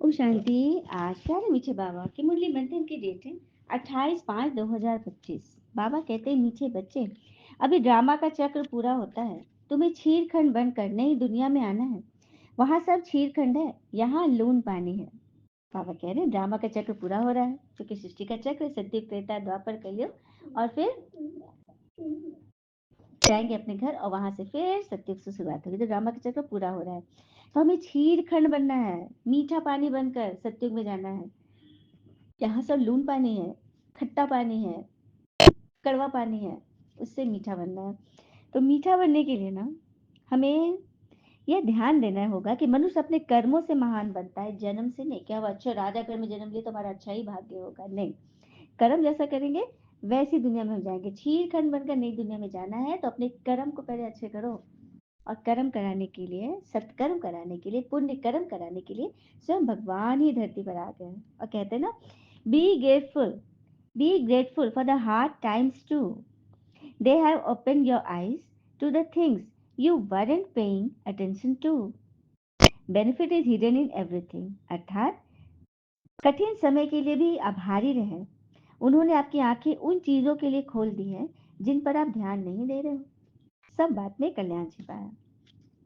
ओम शांति। आज प्यारे मीठे बाबा की मुरली मंथन की डेट है 28/5/2025। बाबा कहते हैं, मीठे बच्चे, अभी ड्रामा का चक्र पूरा होता है। तुम्हें छीरखंड बनकर नई दुनिया में आना है। वहाँ सब छीरखंड है, यहाँ लून पानी है। बाबा कह रहे हैं ड्रामा का चक्र पूरा हो रहा है, क्योंकि सृष्टि का चक्र सतयुग, त्रेता, द्वापर, कलयुग, और फिर जाएंगे अपने घर और वहां से फिर सतयुग से शुरुआत होगी। तो ड्रामा का चक्र पूरा हो रहा है, तो हमें छीरखंड बनना है, मीठा पानी बनकर सतयुग में जाना है। यहाँ सब लून पानी है, खट्टा पानी है, कड़वा पानी है, उससे मीठा बनना है। तो मीठा बनने के लिए ना हमें यह ध्यान देना होगा कि मनुष्य अपने कर्मों से महान बनता है, जन्म से नहीं। क्या वो अच्छा राजा घर में जन्म लिया तो हमारा अच्छा ही भाग्य होगा? नहीं, कर्म जैसा करेंगे वैसी दुनिया में हम जाएंगे। छीरखंड बनकर नई दुनिया में जाना है तो अपने कर्म को पहले अच्छे करो। और कर्म कराने के लिए, सत्कर्म कराने के लिए, पुण्य कर्म कराने के लिए स्वयं भगवान ही धरती पर आ गए और कहते हैं ना, be grateful, be grateful for the hard times too. They have open your eyes to the things you weren't paying attention to. Benefit is hidden in everything. अर्थात कठिन समय के लिए भी आभारी रहें। उन्होंने आपकी आंखें उन चीजों के लिए खोल दी हैं जिन पर आप ध्यान नहीं दे रहे हो। सब बात में कल्याण छिपा है।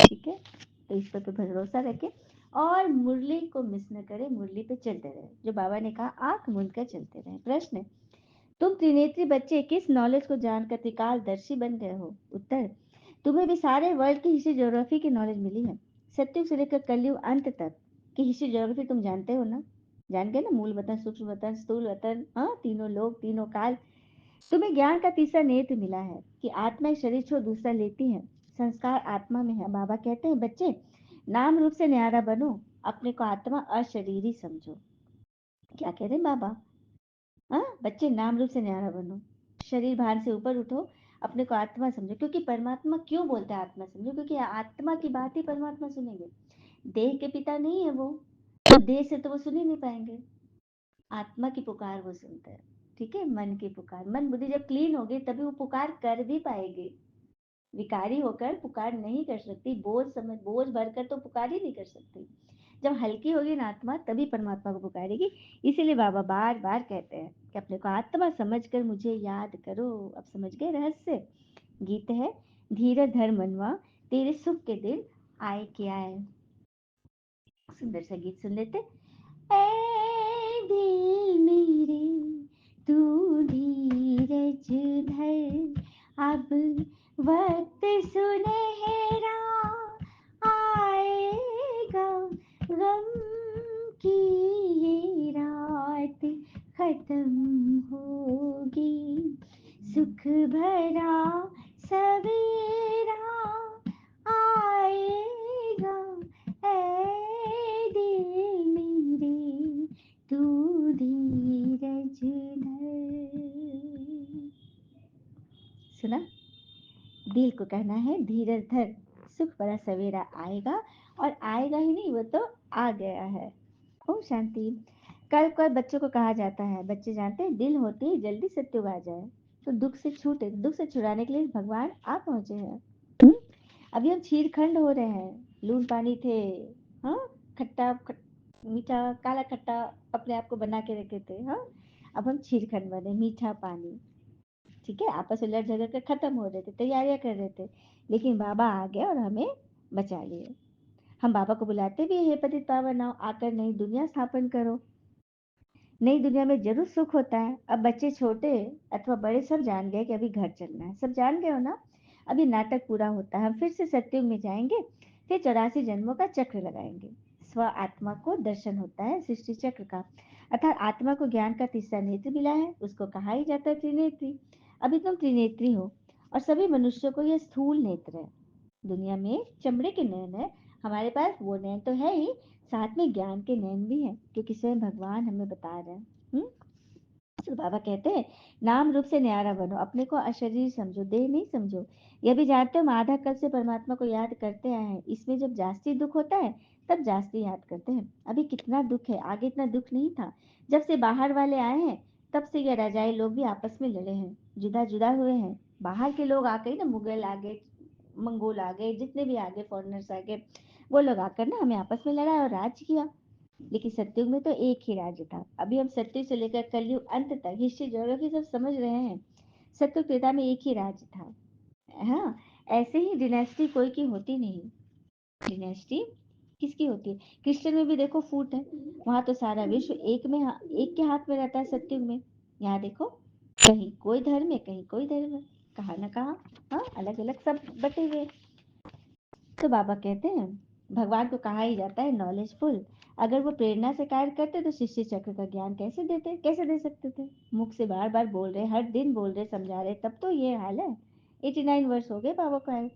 ठीक है, तो इस पर भरोसा रखें और मुरली को मिस न करें। मुरली पे चलते रहे, जो बाबा ने कहा, आंख मूंद कर चलते रहे। प्रश्न, तुम त्रिनेत्री बच्चे किस नॉलेज को जानकर त्रिकालदर्शी बन गए हो? उत्तर, तुम्हें भी सारे वर्ल्ड की हिस्ट्री ज्योग्राफी की नॉलेज मिली है। सतयुग से लेकर कलयुग अंत तक की हिस्ट्री ज्योग्राफी तुम जानते हो ना? जान गए ना, मूल वतन, सूक्ष्म वतन, स्थूल वतन, हाँ, तीनों लोग, तीनों काल। तुम्हें ज्ञान का तीसरा नेत्र मिला है कि आत्मा एक शरीर छोड़ दूसरा लेती है। संस्कार आत्मा में है। बाबा कहते हैं, बच्चे, नाम रूप से न्यारा बनो, अपने को आत्मा अशरीरी समझो। क्या कह रहे हैं बाबा? हाँ बच्चे, नाम रूप से न्यारा बनो, शरीर भान से ऊपर उठो, अपने को आत्मा समझो। क्योंकि परमात्मा क्यों बोलता है आत्मा समझो? क्योंकि आत्मा की बात ही परमात्मा सुनेंगे। देह के पिता नहीं है वो, तो देह से तो वो सुन ही नहीं पाएंगे। आत्मा की पुकार वो सुनते हैं। ठीक है, मन की पुकार, मन बुद्धि जब क्लीन होगी तभी वो पुकार कर भी पाएगी। विकारी होकर पुकार नहीं कर सकती, बोझ भरकर तो पुकार ही नहीं कर सकती। जब हल्की होगी ना आत्मा, तभी परमात्मा को पुकारेगी। इसीलिए बाबा बार बार कहते हैं कि अपने को आत्मा समझकर मुझे याद करो। अब समझ गए रहस्य? गीत है, धीरज धर मनवा, तेरे सुख के दिन आए क्या है। सुंदर सा गीत सुन लेते। ऐ दिल मेरे, तू धीरज धर, अब वक्त सुनहरा आएगा, गम की ये रात खत्म होगी, सुख भरा सवेरा आएगा। ऐ दिल मेरे, तू धीरज धर। सुना? दिल को कहना है धीरज धर, सुख भरा सवेरा आएगा। और आएगा ही नहीं, वो तो आ गया है। ओम शांति। कल कल बच्चों को कहा जाता है, बच्चे जानते हैं, दिल होते ही जल्दी सत्युग आ जाए तो दुख से छूटे। दुख से छुड़ाने के लिए भगवान आप पहुंचे हैं। अभी हम छीरखंड हो रहे हैं। लून पानी थे, हाँ, मीठा काला खट्टा अपने आप को बना के रखे थे, हाँ। अब हम छीरखंड बने, मीठा पानी। ठीक है, आपस में लड़ झगड़ कर खत्म हो रहे थे, तैयारियां कर रहे थे, लेकिन बाबा आ गए और हमें बचा लिए। हम बाबा को बुलाते भी, हे पतित पावन आओ, आकर नई दुनिया स्थापन करो। नई दुनिया में जरूर सुख होता है। अब बच्चे छोटे अथवा बड़े सब जान गए कि अभी घर चलना है। सब जान गए हो ना? अभी नाटक पूरा होता है, हम फिर से सत्युग में जाएंगे, फिर 84 जन्मों का चक्र लगाएंगे। स्व आत्मा को दर्शन होता है सृष्टि चक्र का। अर्थात आत्मा को ज्ञान का तीसरा नेत्र मिला है, उसको कहा ही जाता है त्रिनेत्री। अभी तुम त्रिनेत्री हो और सभी मनुष्यों को यह स्थूल नेत्र है। दुनिया में चमड़े के नयन है, हमारे पास वो नयन तो है ही, साथ में ज्ञान के नयन भी है, क्योंकि स्वयं भगवान हमें बता रहे हैं। तो बाबा कहते हैं, नाम रूप से न्यारा बनो, अपने को अशरीर समझो, देह नहीं समझो। यह भी जानते हो, हम आधा कल से परमात्मा को याद करते आए हैं। इसमें जब जास्ती दुख होता है तब जास्ती याद करते हैं। अभी कितना दुख है, आगे इतना दुख नहीं था। जब से बाहर वाले आए हैं तब से ये राजाई लोग भी आपस में लड़े हैं, जुदा जुदा हुए हैं। बाहर के लोग आ गए ना, मुगल आ गए, मंगोल आ गए, जितने भी आ गए, फॉरेनर्स आ गए, वो लोग आकर ना हमें आपस में लड़ा और राज किया। लेकिन सतयुग में तो एक ही राज्य था। अभी हम सतयुग से लेकर कलयुग अंत तक हिस्ट्री ज्योग्राफी सब समझ रहे हैं। सतयुग त्रेता में एक ही राज्य था। हाँ, ऐसे ही डिनेस्टी कोई की होती नहीं। डिनेस्टी किसकी होती है? क्रिश्चियन में भी देखो फूट है। वहां तो सारा विश्व एक के हाथ में रहता है सतयुग में। यहाँ देखो, कहीं कोई धर्म है, कहीं कोई धर्म है, कहाँ ना कहाँ, हाँ, अलग अलग सब बटे हुए। तो बाबा कहते हैं भगवान को कहा ही जाता है नॉलेजफुल। अगर वो प्रेरणा से कार्य करते तो शिष्य चक्र का ज्ञान कैसे दे सकते थे? मुख से बार बार बोल रहे, हर दिन बोल रहे, समझा रहे, तब तो ये हाल है। 89 वर्ष हो गए बाबा को आए।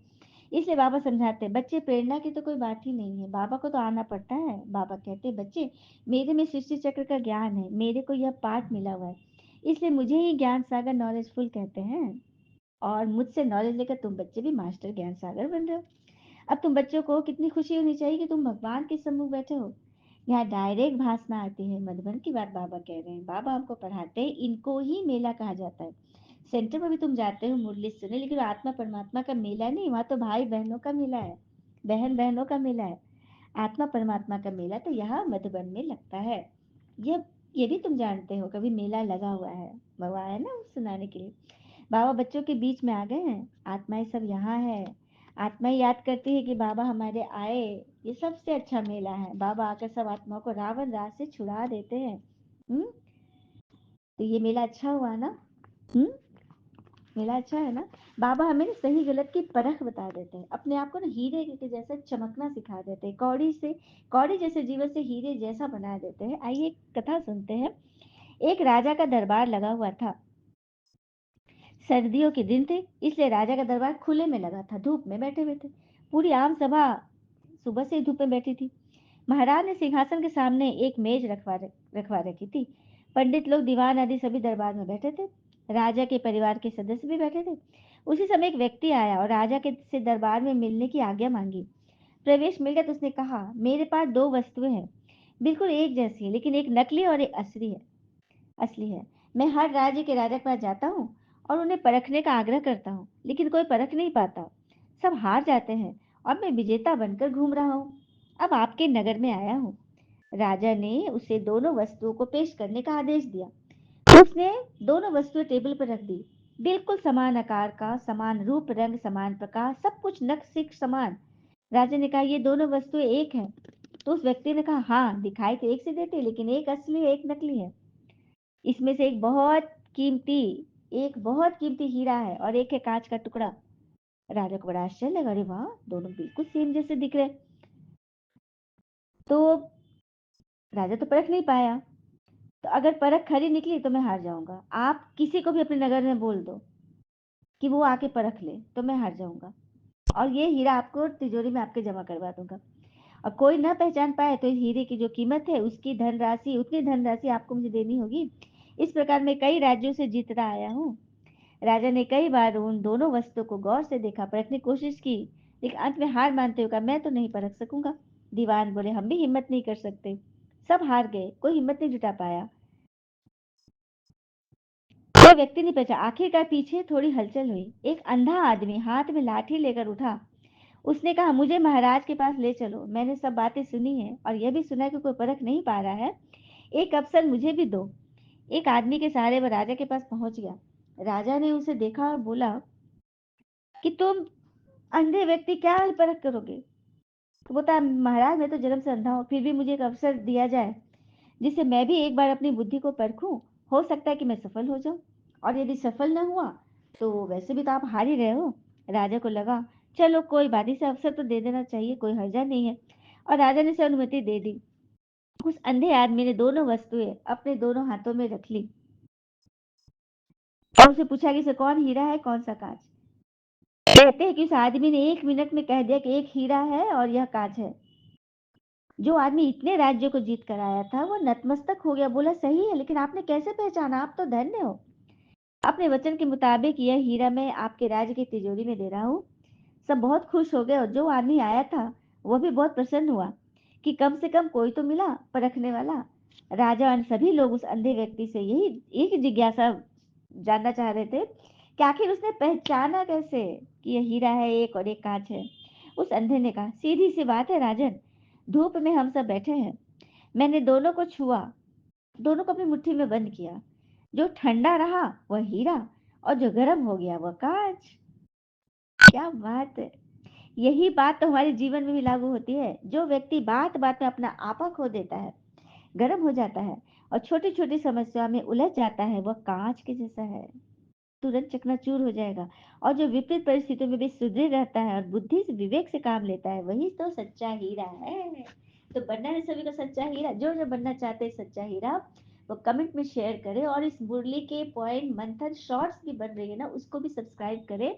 इसलिए बाबा समझाते हैं बच्चे, प्रेरणा की तो कोई बात ही नहीं है, बाबा को तो आना पड़ता है। बाबा कहते हैं बच्चे, मेरे में सृष्टि चक्र का ज्ञान है, मेरे को यह पाठ मिला हुआ है, इसलिए मुझे ही ज्ञान सागर नॉलेजफुल कहते हैं। और मुझसे नॉलेज लेकर तुम बच्चे भी मास्टर ज्ञान सागर बन रहे हो। अब तुम बच्चों को कितनी खुशी होनी चाहिए कि तुम भगवान के सम्मुख बैठे हो। यहाँ डायरेक्ट भाषण आती है, मधुबन की बात बाबा कह रहे हैं। बाबा हमको पढ़ाते हैं, इनको ही मेला कहा जाता है। सेंटर में भी तुम जाते हो मुरली सुने, लेकिन आत्मा परमात्मा का मेला नहीं, वहाँ तो भाई बहनों का मेला है, बहन बहनों का मेला है। आत्मा परमात्मा का मेला तो यहाँ मधुबन में लगता है। ये ये भी तुम जानते हो, कभी मेला लगा हुआ है, बाबा आया ना सुनाने के लिए। बाबा बच्चों के बीच में आ गए हैं, आत्माएं सब यहाँ है। आत्माएं याद करती है कि बाबा हमारे आए। ये सबसे अच्छा मेला है, बाबा आकर सब आत्माओं को रावण राज से छुड़ा देते हैं। हम्म। तो ये मेला अच्छा हुआ ना। हम्म। मेला अच्छा है ना। बाबा हमें ना सही गलत की परख बता देते हैं, अपने आप को ना हीरे के जैसा चमकना सिखा देते हैं, कौड़ी जैसे जीवन से हीरे जैसा बना देते हैं। आइए एक कथा सुनते हैं। एक राजा का दरबार लगा हुआ था। सर्दियों के दिन थे, इसलिए राजा का दरबार खुले में लगा था, धूप में बैठे हुए थे। पूरी आम सभा सुबह से ही धूप में बैठी थी। महाराज ने सिंहासन के सामने एक मेज रखवा रखी थी। पंडित लोग, दीवान आदि सभी दरबार में बैठे थे। राजा के परिवार के सदस्य भी बैठे थे। उसी समय एक व्यक्ति आया और राजा के से दरबार में मिलने की आज्ञा मांगी। प्रवेश मिल गया तो उसने कहा, मेरे पास दो वस्तुएं हैं, बिल्कुल एक जैसी है, लेकिन एक नकली और एक असली है। मैं हर राज्य के राजा के पास जाता हूँ और उन्हें परखने का आग्रह करता हूँ, लेकिन कोई परख नहीं पाता, सब हार जाते हैं, और मैं विजेता बनकर घूम रहा हूँ। अब आपके नगर में आया हूँ। राजा ने उसे दोनों वस्तुओं को पेश करने का आदेश दिया। उसने दोनों वस्तुएं टेबल पर रख दी। बिल्कुल समान आकार का, समान रूप रंग, समान प्रकाश, सब कुछ नक्सिक समान। राजा ने कहा, ये दोनों वस्तुएं एक हैं? तो उस व्यक्ति ने कहा, हाँ, दिखाई तो एक से देती, लेकिन एक असली है, एक नकली है। इसमें से कीमती एक बहुत कीमती हीरा है और एक है कांच का टुकड़ा। राजा को बड़ा आश्चर्य लगा, अरे वाह, दोनों बिल्कुल सेम जैसे दिख रहे। तो राजा तो परख नहीं पाया। तो अगर परख खरी निकली तो मैं हार जाऊंगा। आप किसी को भी अपने नगर में बोल दो कि वो आके परख ले, तो मैं हार जाऊंगा, और ये हीरा आपको तिजोरी में आपके जमा करवा दूंगा। और कोई न पहचान पाए तो इस हीरे की जो कीमत है, उसकी धनराशि, उतनी धनराशि आपको मुझे देनी होगी। इस प्रकार मैं कई राज्यों से जीतता आया हूँ। राजा ने कई बार उन दोनों वस्तुओं को गौर से देखा, परखने की कोशिश की, लेकिन अंत में हार मानते हुए कहा, मैं तो नहीं परख सकूंगा। दीवान बोले, हम भी हिम्मत नहीं कर सकते। सब हार गए, कोई हिम्मत नहीं जुटा पाया। कोई व्यक्ति नहीं पहुंचा। आखिरकार पीछे थोड़ी हलचल हुई। एक अंधा आदमी हाथ में लाठी लेकर उठा। उसने कहा, मुझे महाराज के पास ले चलो, मैंने सब बातें सुनी है और यह भी सुना है कि कोई परख नहीं पा रहा है, एक अवसर मुझे भी दो। एक आदमी के सहारे वह राजा के पास पहुंच गया। राजा ने उसे देखा और बोला कि तुम अंधे व्यक्ति क्या परख करोगे? तो बोलता, महाराज, मैं तो जन्म से अंधा हूँ, फिर भी मुझे एक अवसर दिया जाए जिससे मैं भी एक बार अपनी बुद्धि को परखूं। हो सकता है कि मैं सफल हो जाऊं, और यदि सफल न हुआ तो वैसे भी तो आप हार ही रहे हो। राजा को लगा, चलो कोई बात, इसे अवसर तो दे देना चाहिए, कोई हर्जा नहीं है। और राजा ने उसे अनुमति दे दी। उस अंधे आदमी ने दोनों वस्तुएं अपने दोनों हाथों में रख ली और उसे पूछा कि इसे कौन हीरा है, कौन सा कांच? कहते हैं कि उस आदमी ने 1 मिनट में कह दिया कि एक हीरा है और यह कांच है। जो आदमी इतने राज्यों को जीत कर आया था वो नतमस्तक हो गया, बोला, सही है, लेकिन आपने कैसे पहचाना? आप तो धन्य हो। अपने वचन के मुताबिक यह हीरा मैं आपके राज्य की तिजोरी में दे रहा हूँ। सब बहुत खुश हो गए, और जो आदमी आया था वह भी बहुत प्रसन्न हुआ कि कम से कम कोई तो मिला परखने वाला। राजा और सभी लोग उस अंधे व्यक्ति से यही एक जिज्ञासा जानना चाह रहे थे कि आखिर उसने पहचाना कैसे कि यह हीरा है एक और एक कांच है। उस अंधे ने कहा, सीधी सी बात है राजन, धूप में हम सब बैठे हैं, मैंने दोनों को छुआ, दोनों को अपनी मुट्ठी में बंद किया। जो ठंडा रहा वह हीरा, और जो गर्म हो गया वह कांच। क्या बात है! यही बात तो हमारे जीवन में भी लागू होती है। जो व्यक्ति बात बात में अपना आपा खो देता है, गर्म हो जाता है और छोटी छोटी समस्या में उलझ जाता है, वह कांच के जैसा है, तुरंत चकनाचूर हो जाएगा। और जो विपरीत परिस्थितियों में भी सुदृढ़ रहता है और बुद्धि से विवेक से काम लेता है, वही तो सच्चा हीरा है। तो बनना है सभी को सच्चा हीरा। जो जो बनना चाहते हैं सच्चा हीरा, वो कमेंट में शेयर करें, और इस मुरली के पॉइंट मंथन शॉर्ट्स भी बन रही है ना, उसको भी सब्सक्राइब करें,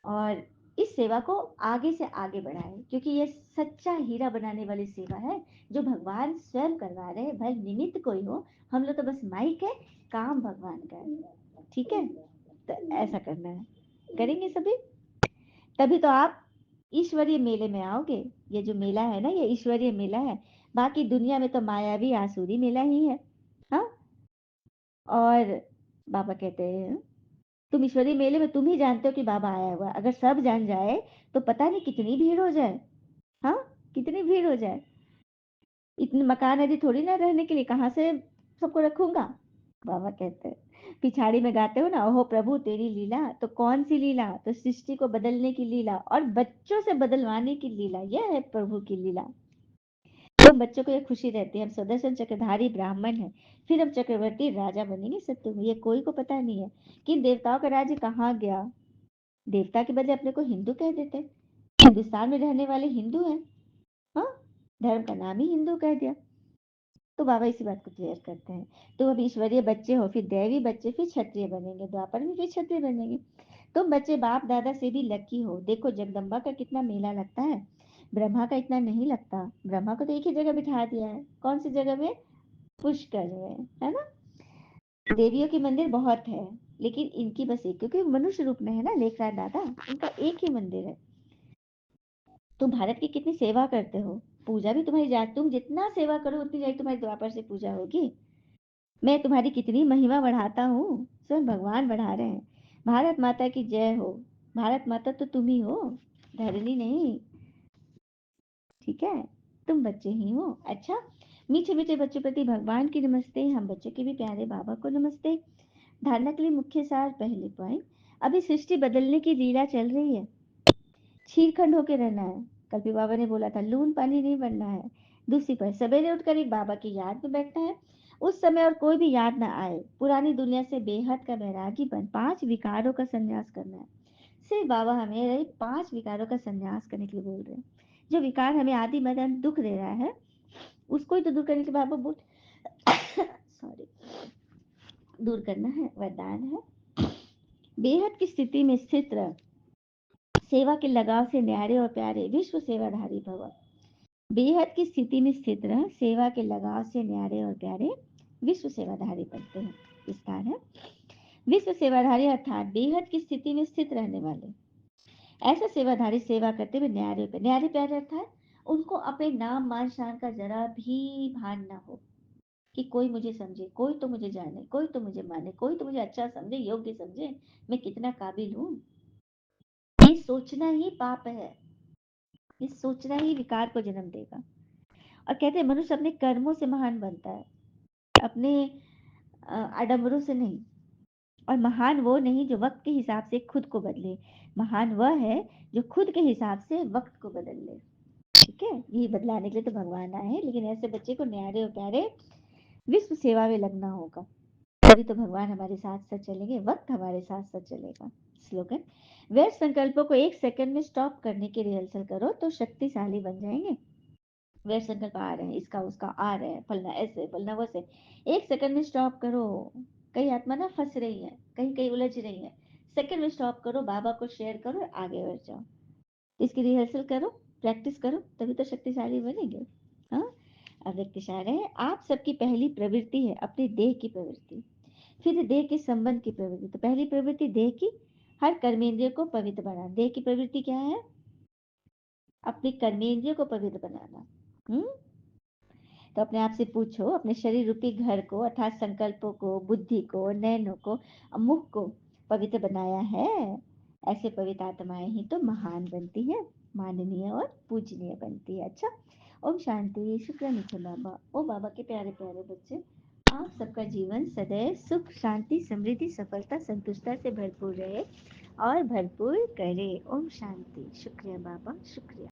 और इस सेवा को आगे से आगे बढ़ाएं, क्योंकि ये सच्चा हीरा बनाने वाली सेवा है, जो भगवान स्वयं करवा रहे हैं। भले निमित्त कोई हो, हम लोग तो बस माइक है, काम भगवान का है। ठीक है, तो ऐसा करना है, करेंगे सभी, तभी तो आप ईश्वरीय मेले में आओगे। ये जो मेला है ना, ये ईश्वरीय मेला है। बाकी दुनिया में तो मायावी आसुरी मेला ही है। हाँ, और बाबा कहते हैं, तुम ईश्वरीय मेले में तुम ही जानते हो कि बाबा आया हुआ है। अगर सब जान जाए तो पता नहीं कितनी भीड़ हो जाए। हाँ, कितनी भीड़ हो जाए। इतने मकान यदि थोड़ी ना रहने के लिए, कहाँ से सबको रखूंगा। बाबा कहते हैं, पिछाड़ी में गाते हो ना, ओहो प्रभु तेरी लीला, तो कौन सी लीला? तो सृष्टि को बदलने की लीला और बच्चों से बदलवाने की लीला, यह है प्रभु की लीला। तो बच्चों को ये खुशी रहती है, हम सुदर्शन चक्रधारी ब्राह्मण हैं, फिर हम चक्रवर्ती राजा बनेंगे सत्य में। ये कोई को पता नहीं है कि देवताओं का राज्य कहाँ गया। देवता के बदले अपने को हिंदू कह देते हैं। हिंदुस्तान में रहने वाले हिंदू हैं। हाँ, धर्म का नाम ही हिंदू कह दिया। तो बाबा इसी बात को क्लियर करते हैं। तो अब ईश्वरीय बच्चे हो, फिर दैवी बच्चे, फिर क्षत्रिय बनेंगे, द्वापर में फिर क्षत्रिय बनेंगे। तुम बच्चे बाप दादा से भी लकी हो। देखो जगदम्बा का कितना मेला लगता है, ब्रह्मा का इतना नहीं लगता। ब्रह्मा को तो एक ही जगह बिठा दिया है, कौन सी जगह में? पुष्कर में, है ना। देवियों के मंदिर बहुत है, लेकिन इनकी बस एक, क्योंकि मनुष्य रूप में है ना लेखराज दादा, उनका एक ही मंदिर है। तुम भारत की कितनी सेवा करते हो, पूजा भी तुम्हारी जा, तुम जितना सेवा करो उतनी जाएगी तुम्हारी द्वापर से पूजा होगी। मैं तुम्हारी कितनी महिमा बढ़ाता हूँ, स्वयं भगवान बढ़ा रहे हैं। भारत माता की जय हो। भारत माता तो तुम ही हो, धरनी नहीं। ठीक है, तुम बच्चे ही हो। अच्छा, मीठे मीठे बच्चों प्रति भगवान की नमस्ते, हम बच्चों के भी प्यारे बाबा को नमस्ते। धारणा के लिए मुख्य सार, पहले पॉइंट, अभी सृष्टि बदलने की लीला चल रही है। छीरखंड होके रहना है। कल भी बाबा ने बोला था, लून पानी नहीं बनना है। दूसरी पर सवेरे उठकर एक बाबा की याद में बैठना है, उस समय और कोई भी याद ना आए। पुरानी दुनिया से बेहद का बैरागी बन 5 विकारों का संन्यास करना है। सिर्फ बाबा हमें यही 5 विकारों का संन्यास करने के लिए बोल रहे हैं। जो विकार हमें आदि मदन दुख दे रहा है, उसको ही तो दूर करने के बाबा बोल सॉरी, दूर करना है, वरदान है। बेहद की स्थिति में स्थित रह, सेवा के लगाव से न्यारे और प्यारे विश्व सेवाधारी भव। बेहद की स्थिति में स्थित रह, सेवा के लगाव से न्यारे और प्यारे विश्व सेवाधारी बनते हैं। विस्तार है, विश्व सेवाधारी अर्थात बेहद की स्थिति में स्थित रहने वाले ऐसा सेवाधारी, सेवा करते हुए न्यारे पे, न्यारे प्यारे अर्थात उनको अपने नाम मान शान का जरा भी भान ना हो, कि कोई मुझे समझे, कोई तो मुझे जाने, कोई तो मुझे माने, कोई तो मुझे अच्छा समझे, योग्य समझे, मैं कितना काबिल हूँ। ये सोचना ही पाप है, ये सोचना ही विकार को जन्म देगा। और कहते हैं मनुष्य अपने कर्मों से महान बनता है, अपने आडंबरों से नहीं। और महान वो नहीं जो वक्त के हिसाब से खुद को बदले, महान वह है जो खुद के हिसाब से वक्त को बदल ले। ठीक है, यही बदलाने के लिए तो भगवान आए हैं, लेकिन ऐसे बच्चे को न्यारे और प्यारे विश्व सेवा में लगना होगा, तभी तो भगवान हमारे साथ साथ चलेंगे, वक्त हमारे साथ साथ चलेगा। स्लोगन, व्यर्थ संकल्पों को एक सेकंड में स्टॉप करने की रिहर्सल करो तो शक्तिशाली बन जाएंगे। व्यर्थ संकल्प आ रहे हैं, इसका उसका आ रहे हैं, फलना ऐसे फलना वैसे, एक सेकंड में स्टॉप करो। कई आत्मा ना फंस रही है, कहीं कहीं उलझ रही है, सेकंड में स्टॉप करो, बाबा को शेयर करो, आगे बढ़ जाओ। इसकी रिहर्सल करो, प्रैक्टिस करो, तभी तो शक्तिशाली बनेंगे। हाँ, अब व्यक्तिशाल है, आप सबकी पहली प्रवृत्ति है अपनी देह की प्रवृत्ति, फिर देह के संबंध की प्रवृत्ति। तो पहली प्रवृत्ति देह की, हर कर्मेंद्रिय को पवित्र बनाना। देह की प्रवृत्ति क्या है? अपने कर्मेंद्रिय को पवित्र बनाना। हम्म, तो अपने आप से पूछो, अपने शरीर रूपी घर को अर्थात संकल्पों को, बुद्धि को, नयनों को, मुख को पवित्र बनाया है। ऐसे पवित्र आत्माएं ही तो महान बनती है, माननीय और पूजनीय बनती है। अच्छा, ओम शांति। शुक्र नीचे बाबा। ओ बाबा के प्यारे प्यारे बच्चे, आप सबका जीवन सदैव सुख शांति समृद्धि सफलता संतुष्टता से भरपूर रहे और भरपूर करे। ओम शांति। शुक्रिया बाबा, शुक्रिया।